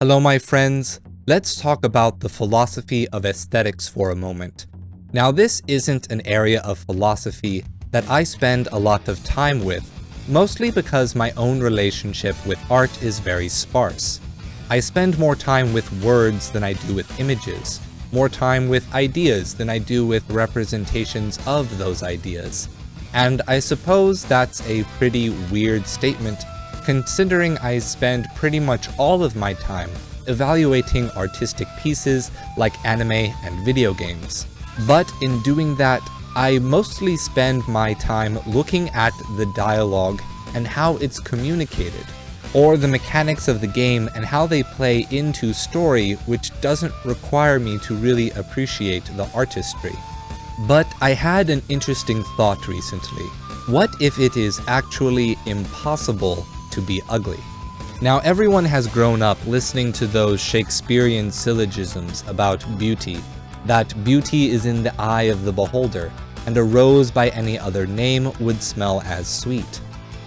Hello, my friends. Let's talk about the philosophy of aesthetics for a moment. Now, this isn't an area of philosophy that I spend a lot of time with, mostly because my own relationship with art is very sparse. I spend more time with words than I do with images, more time with ideas than I do with representations of those ideas. And I suppose that's a pretty weird statement, considering I spend pretty much all of my time evaluating artistic pieces like anime and video games. But in doing that, I mostly spend my time looking at the dialogue and how it's communicated, or the mechanics of the game and how they play into story, which doesn't require me to really appreciate the artistry. But I had an interesting thought recently. What if it is actually impossible to be ugly? Now, everyone has grown up listening to those Shakespearean syllogisms about beauty, that beauty is in the eye of the beholder, and a rose by any other name would smell as sweet.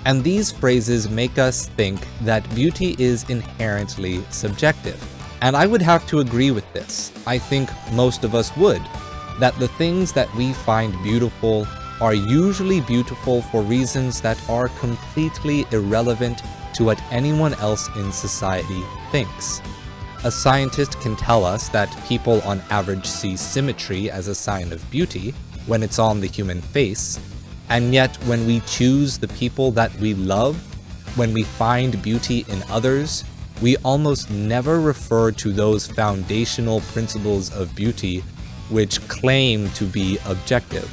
And these phrases make us think that beauty is inherently subjective. And I would have to agree with this. I think most of us would, that the things that we find beautiful are usually beautiful for reasons that are completely irrelevant to what anyone else in society thinks. A scientist can tell us that people on average see symmetry as a sign of beauty when it's on the human face, and yet when we choose the people that we love, when we find beauty in others, we almost never refer to those foundational principles of beauty which claim to be objective.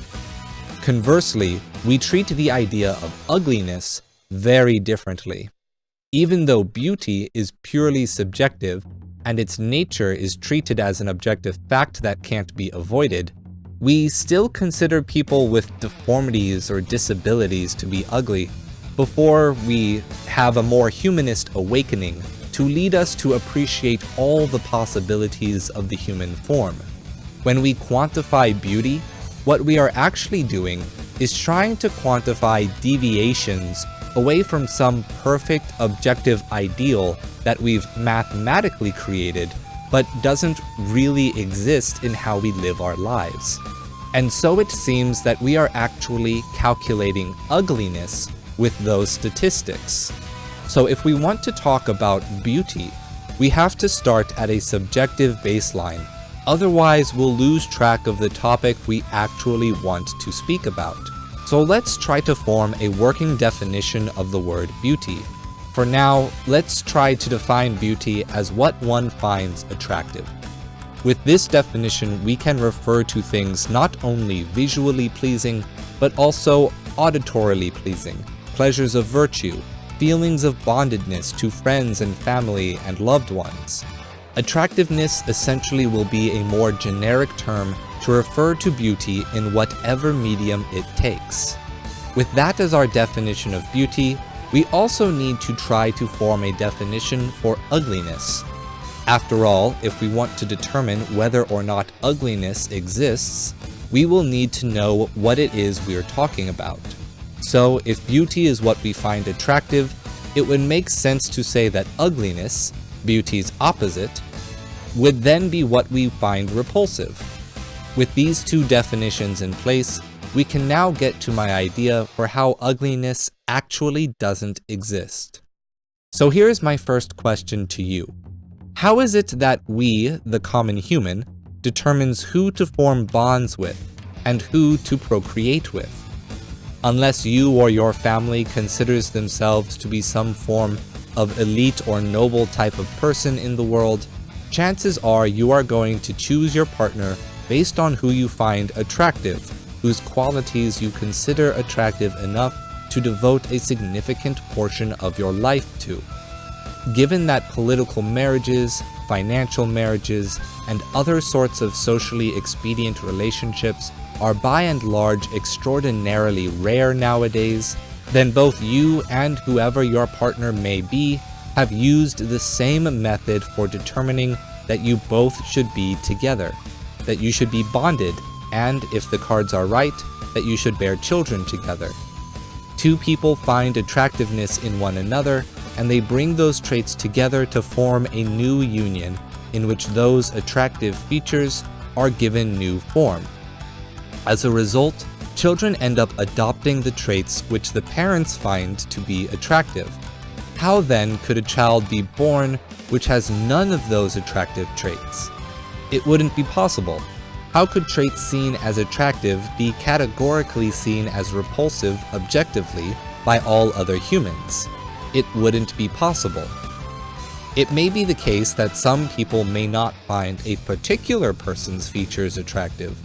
Conversely, we treat the idea of ugliness very differently. Even though beauty is purely subjective and its nature is treated as an objective fact that can't be avoided, we still consider people with deformities or disabilities to be ugly before we have a more humanist awakening to lead us to appreciate all the possibilities of the human form. When we quantify beauty, what we are actually doing is trying to quantify deviations away from some perfect objective ideal that we've mathematically created, but doesn't really exist in how we live our lives. And so it seems that we are actually calculating ugliness with those statistics. So if we want to talk about beauty, we have to start at a subjective baseline. Otherwise, we'll lose track of the topic we actually want to speak about. So let's try to form a working definition of the word beauty. For now, let's try to define beauty as what one finds attractive. With this definition, we can refer to things not only visually pleasing, but also auditorily pleasing, pleasures of virtue, feelings of bondedness to friends and family and loved ones. Attractiveness essentially will be a more generic term to refer to beauty in whatever medium it takes. With that as our definition of beauty, we also need to try to form a definition for ugliness. After all, if we want to determine whether or not ugliness exists, we will need to know what it is we're talking about. So, if beauty is what we find attractive, it would make sense to say that ugliness, beauty's opposite, would then be what we find repulsive. With these two definitions in place, we can now get to my idea for how ugliness actually doesn't exist. So here's my first question to you. How is it that we, the common human, determines who to form bonds with and who to procreate with? Unless you or your family considers themselves to be some form of elite or noble type of person in the world, chances are you are going to choose your partner based on who you find attractive, whose qualities you consider attractive enough to devote a significant portion of your life to. Given that political marriages, financial marriages, and other sorts of socially expedient relationships are by and large extraordinarily rare nowadays, then both you and whoever your partner may be have used the same method for determining that you both should be together, that you should be bonded, and, if the cards are right, that you should bear children together. Two people find attractiveness in one another and they bring those traits together to form a new union in which those attractive features are given new form. As a result, children end up adopting the traits which the parents find to be attractive. How then could a child be born which has none of those attractive traits? It wouldn't be possible. How could traits seen as attractive be categorically seen as repulsive objectively by all other humans? It wouldn't be possible. It may be the case that some people may not find a particular person's features attractive,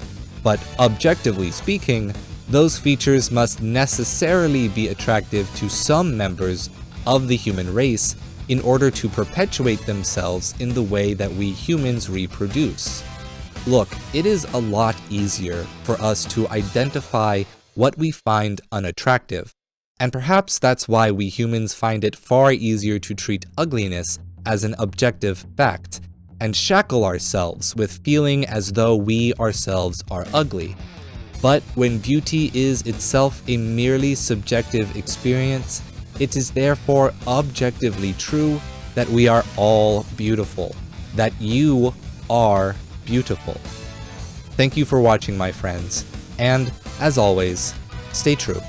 but objectively speaking, those features must necessarily be attractive to some members of the human race in order to perpetuate themselves in the way that we humans reproduce. Look, it is a lot easier for us to identify what we find unattractive, and perhaps that's why we humans find it far easier to treat ugliness as an objective fact, and shackle ourselves with feeling as though we ourselves are ugly. But when beauty is itself a merely subjective experience, it is therefore objectively true that we are all beautiful, that you are beautiful. Thank you for watching, my friends, and as always, stay true.